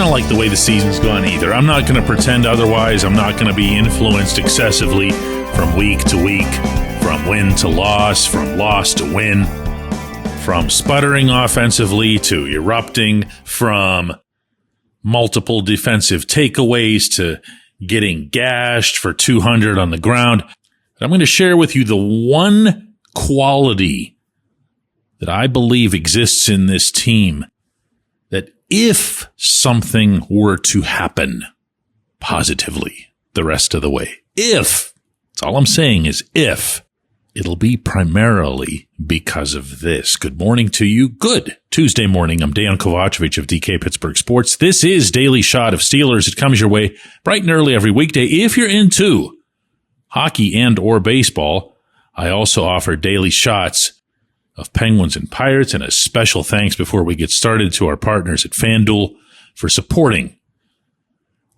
don't like the way the season's gone either. I'm not going to pretend otherwise. I'm not going to be influenced excessively from week to week, from win to loss, from loss to win, from sputtering offensively to erupting, from multiple defensive takeaways to getting gashed for 200 on the ground. I'm going to share with you the one quality that I believe exists in this team that if something were to happen positively the rest of the way, if, that's all I'm saying is if, it'll be primarily because of this. Good morning to you. Good Tuesday morning. I'm Dejan Kovacevic of DK Pittsburgh Sports. This is Daily Shot of Steelers. It comes your way bright and early every weekday. If you're into hockey and or baseball, I also offer daily shots of Penguins and Pirates, and a special thanks before we get started to our partners at FanDuel for supporting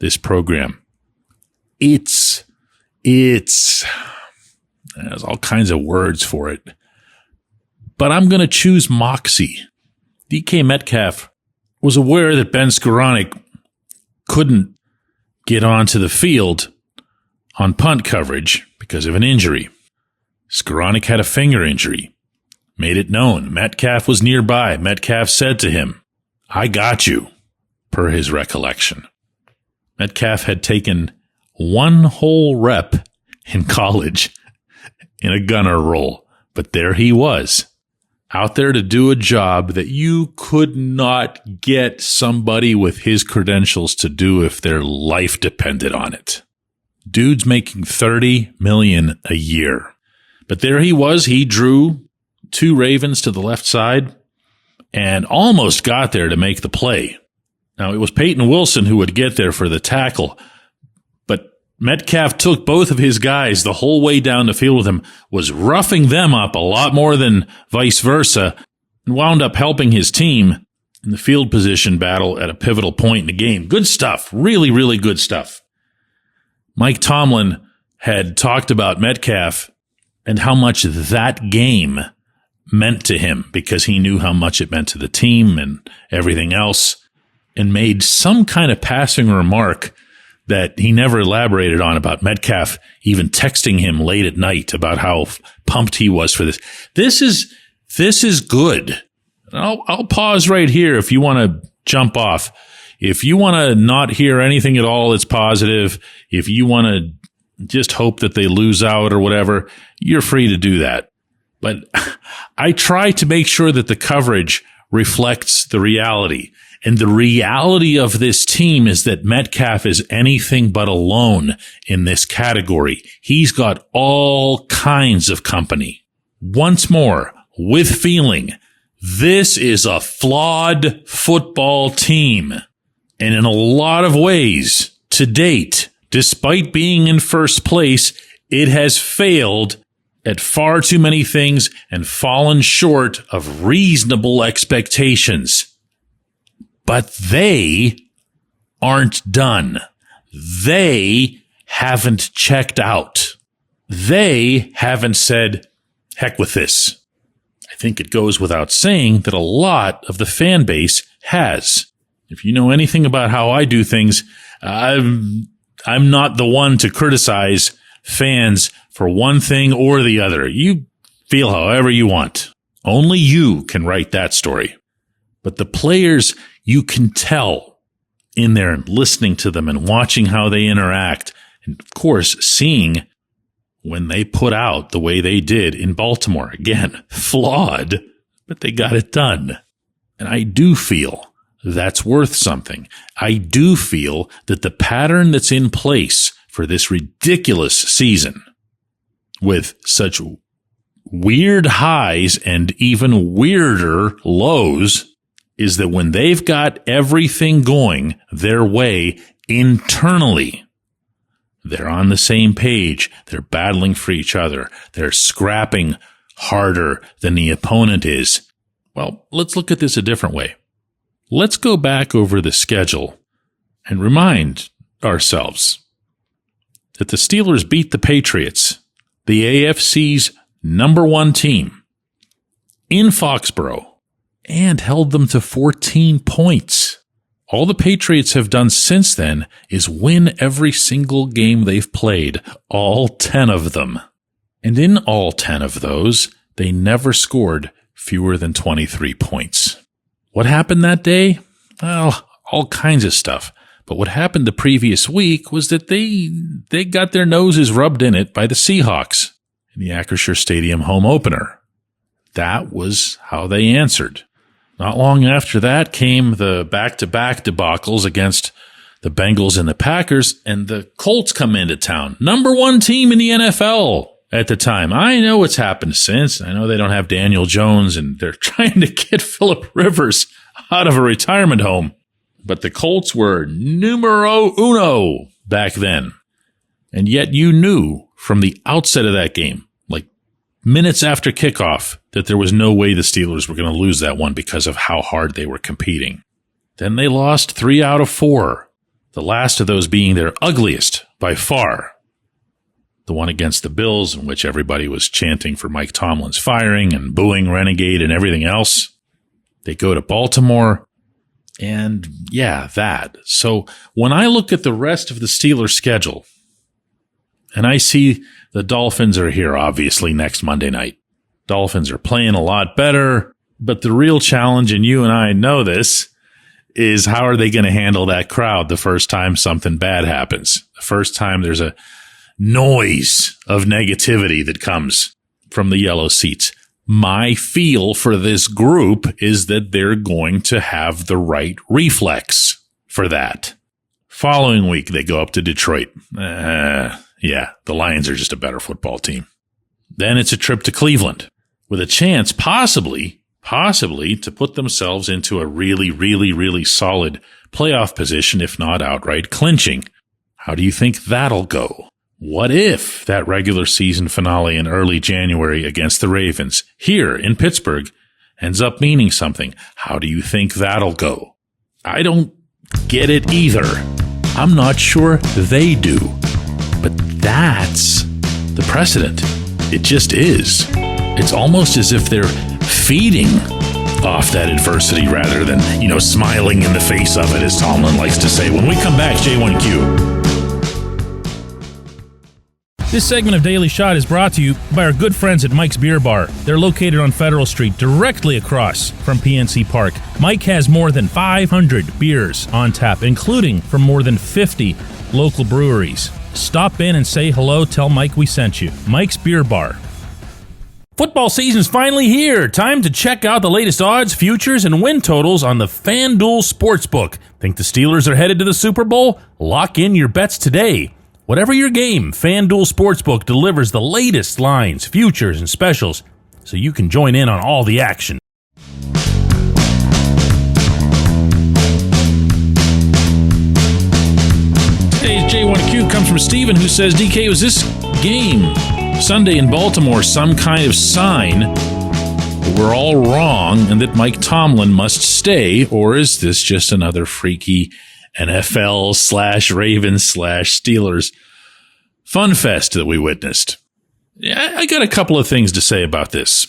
this program. There's all kinds of words for it, but I'm going to choose Moxie. DK Metcalf was aware that Ben Skowronek couldn't get onto the field on punt coverage because of an injury. Skowronek had a finger injury. Made it known. Metcalf was nearby. Metcalf said to him, "I got you," per his recollection. Metcalf had taken one whole rep in college in a gunner role, but there he was, out there to do a job that you could not get somebody with his credentials to do if their life depended on it. Dude's making $30 million a year. But there he was. He drew two Ravens to the left side and almost got there to make the play. Now, it was Peyton Wilson who would get there for the tackle, but Metcalf took both of his guys the whole way down the field with him, was roughing them up a lot more than vice versa, and wound up helping his team in the field position battle at a pivotal point in the game. Good stuff. Really, really good stuff. Mike Tomlin had talked about Metcalf and how much that game meant to him because he knew how much it meant to the team and everything else, and made some kind of passing remark that he never elaborated on about Metcalf even texting him late at night about how pumped he was for this. This is good. I'll pause right here if you want to jump off. If you want to not hear anything at all that's positive, if you want to just hope that they lose out or whatever, you're free to do that. But I try to make sure that the coverage reflects the reality. And the reality of this team is that Metcalf is anything but alone in this category. He's got all kinds of company. Once more, with feeling, this is a flawed football team. And in a lot of ways, to date, despite being in first place, it has failed at far too many things and fallen short of reasonable expectations. But they aren't done. They haven't checked out. They haven't said, heck with this. I think it goes without saying that a lot of the fan base has. If you know anything about how I do things, I'm not the one to criticize fans for one thing or the other. You feel however you want. Only you can write that story. But the players, you can tell in there and listening to them and watching how they interact. And of course, seeing when they put out the way they did in Baltimore. Again, flawed, but they got it done. And I do feel that's worth something. I do feel that the pattern that's in place for this ridiculous season, with such weird highs and even weirder lows, is that when they've got everything going their way internally, they're on the same page. They're battling for each other. They're scrapping harder than the opponent is. Well, let's look at this a different way. Let's go back over the schedule and remind ourselves that the Steelers beat the Patriots, the AFC's number one team, in Foxborough, and held them to 14 points. All the Patriots have done since then is win every single game they've played, all 10 of them. And in all 10 of those, they never scored fewer than 23 points. What happened that day? Well, all kinds of stuff. But what happened the previous week was that they got their noses rubbed in it by the Seahawks in the Acrisure Stadium home opener. That was how they answered. Not long after that came the back-to-back debacles against the Bengals and the Packers, and the Colts come into town. Number one team in the NFL at the time. I know what's happened since. I know they don't have Daniel Jones, and they're trying to get Phillip Rivers out of a retirement home. But the Colts were numero uno back then. And yet you knew from the outset of that game, like minutes after kickoff, that there was no way the Steelers were going to lose that one because of how hard they were competing. Then they lost 3 out of 4, the last of those being their ugliest by far. The one against the Bills, in which everybody was chanting for Mike Tomlin's firing and booing Renegade and everything else. They go to Baltimore. And yeah, that. So when I look at the rest of the Steelers' schedule, and I see the Dolphins are here, obviously, next Monday night. Dolphins are playing a lot better, but the real challenge, and you and I know this, is how are they going to handle that crowd the first time something bad happens? The first time there's a noise of negativity that comes from the yellow seats. My feel for this group is that they're going to have the right reflex for that. Following week, they go up to Detroit. Yeah, the Lions are just a better football team. Then it's a trip to Cleveland with a chance, possibly to put themselves into a really, really, really solid playoff position, if not outright clinching. How do you think that'll go? What if that regular season finale in early January against the Ravens here in Pittsburgh ends up meaning something? How do you think that'll go? I don't get it either. I'm not sure they do. But that's the precedent. It just is. It's almost as if they're feeding off that adversity rather than, smiling in the face of it, as Tomlin likes to say. When we come back, J1Q. This segment of Daily Shot is brought to you by our good friends at Mike's Beer Bar. They're located on Federal Street, directly across from PNC Park. Mike has more than 500 beers on tap, including from more than 50 local breweries. Stop in and say hello. Tell Mike we sent you. Mike's Beer Bar. Football season's finally here. Time to check out the latest odds, futures, and win totals on the FanDuel Sportsbook. Think the Steelers are headed to the Super Bowl? Lock in your bets today. Whatever your game, FanDuel Sportsbook delivers the latest lines, futures, and specials, so you can join in on all the action. Today's J1Q comes from Steven, who says, DK, was this game Sunday in Baltimore some kind of sign that we're all wrong and that Mike Tomlin must stay, or is this just another freaky NFL/Ravens/Steelers fun fest that we witnessed? Yeah, I got a couple of things to say about this.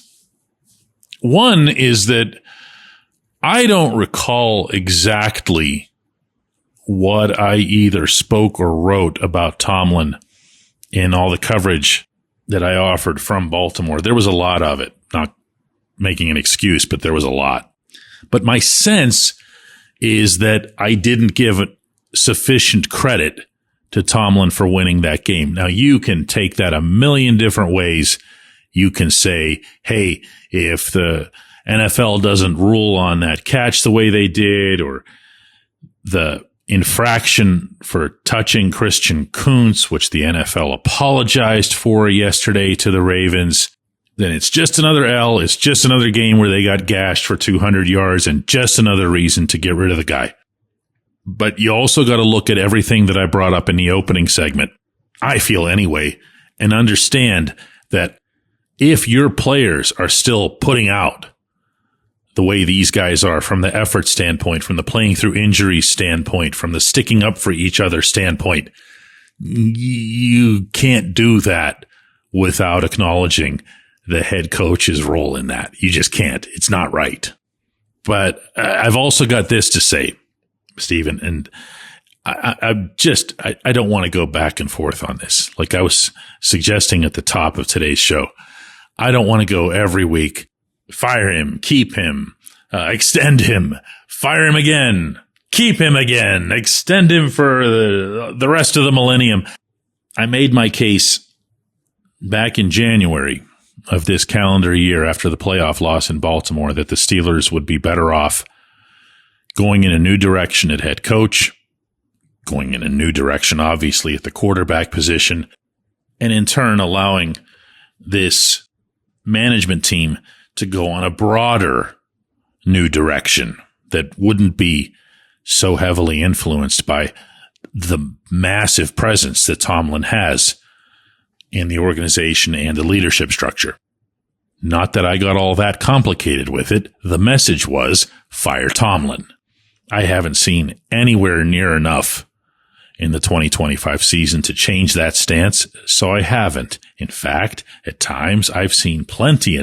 One is that I don't recall exactly what I either spoke or wrote about Tomlin in all the coverage that I offered from Baltimore. There was a lot of it, not making an excuse, but there was a lot. But my sense is that I didn't give sufficient credit to Tomlin for winning that game. Now, you can take that a million different ways. You can say, hey, if the NFL doesn't rule on that catch the way they did, or the infraction for touching Christian Kuntz, which the NFL apologized for yesterday to the Ravens, then it's just another L. It's just another game where they got gashed for 200 yards and just another reason to get rid of the guy. But you also got to look at everything that I brought up in the opening segment, I feel anyway, and understand that if your players are still putting out the way these guys are from the effort standpoint, from the playing through injuries standpoint, from the sticking up for each other standpoint, you can't do that without acknowledging the head coach's role in that. You just can't. It's not right. But I've also got this to say. Stephen. And I don't want to go back and forth on this. Like I was suggesting at the top of today's show, I don't want to go every week, fire him, keep him, extend him, fire him again, keep him again, extend him for the rest of the millennium. I made my case back in January of this calendar year after the playoff loss in Baltimore that the Steelers would be better off going in a new direction at head coach, going in a new direction, obviously, at the quarterback position, and in turn allowing this management team to go on a broader new direction that wouldn't be so heavily influenced by the massive presence that Tomlin has in the organization and the leadership structure. Not that I got all that complicated with it. The message was, fire Tomlin. I haven't seen anywhere near enough in the 2025 season to change that stance, so I haven't. In fact, at times I've seen plenty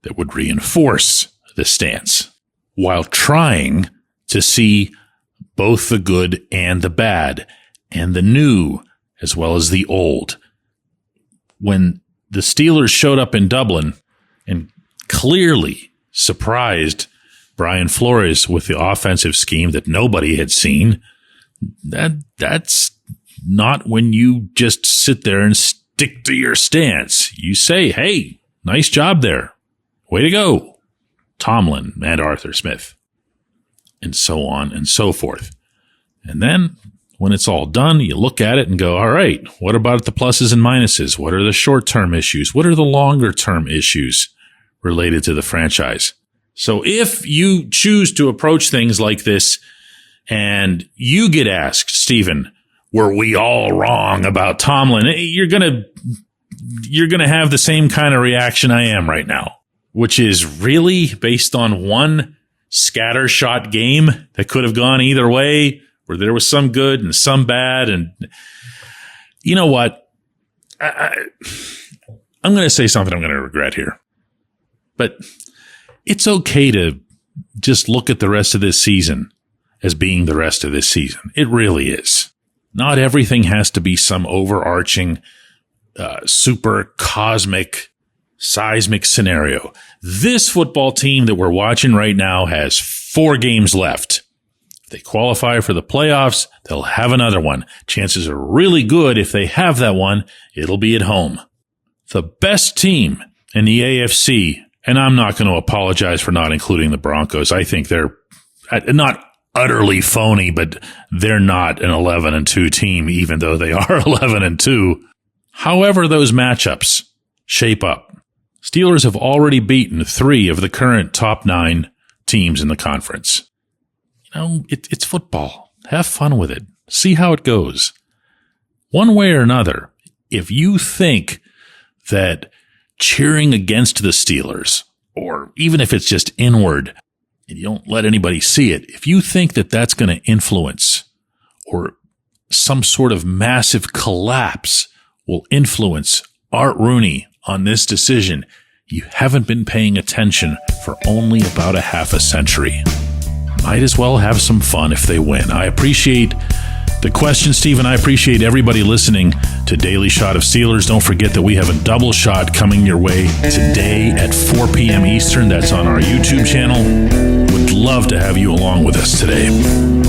that would reinforce the stance while trying to see both the good and the bad and the new as well as the old. When the Steelers showed up in Dublin and clearly surprised Brian Flores with the offensive scheme that nobody had seen, that's not when you just sit there and stick to your stance. You say, hey, nice job there. Way to go, Tomlin and Arthur Smith, and so on and so forth. And then when it's all done, you look at it and go, all right, what about the pluses and minuses? What are the short-term issues? What are the longer-term issues related to the franchise? So if you choose to approach things like this and you get asked, Stephen, were we all wrong about Tomlin? You're going to have the same kind of reaction I am right now, which is really based on one scattershot game that could have gone either way, where there was some good and some bad. And you know what? I'm going to say something I'm going to regret here, but it's okay to just look at the rest of this season as being the rest of this season. It really is. Not everything has to be some overarching, super cosmic, seismic scenario. This football team that we're watching right now has 4 games left. If they qualify for the playoffs, they'll have another one. Chances are really good if they have that one, it'll be at home. The best team in the AFC, and I'm not going to apologize for not including the Broncos. I think they're not utterly phony, but they're not an 11-2 team, even though they are 11-2. However those matchups shape up, Steelers have already beaten 3 of the current top 9 teams in the conference. You know, it's football. Have fun with it. See how it goes. One way or another, if you think that cheering against the Steelers, or even if it's just inward, and you don't let anybody see it, if you think that that's going to influence or some sort of massive collapse will influence Art Rooney on this decision, you haven't been paying attention for only about a half a century. Might as well have some fun if they win. I appreciate the question, Stephen. I appreciate everybody listening to Daily Shot of Steelers. Don't forget that we have a double shot coming your way today at 4 p.m. Eastern. That's on our YouTube channel. Would love to have you along with us today.